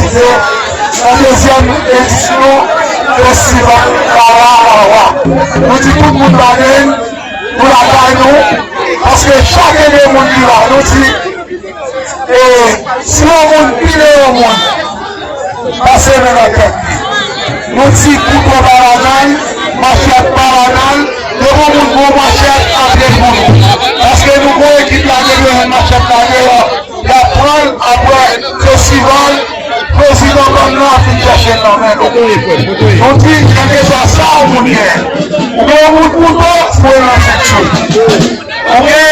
organisé la deuxième édition festival Karawawa. Nous disons tout le monde va venir pour la gagne parce que chaque année on dit là, nous dit et si on monde pile au monde, passez dans la tête. Nous disons couteau baranal, machette baranal, le bon monde bon machette après pour nous. Parce que nous avons équipe là de machette là de prendre après festival. Président comme nous a fait chercher dans main. On dit que soit ça ou mon bien. On met un bout de couteau pour l'infection. On met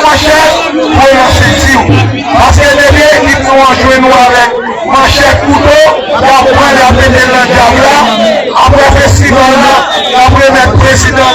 machette pour l'infection. Parce que les deux équipes nous ont joué nous avec machette couteau. Et après la pédale de la diable, après le festival là, après mettre président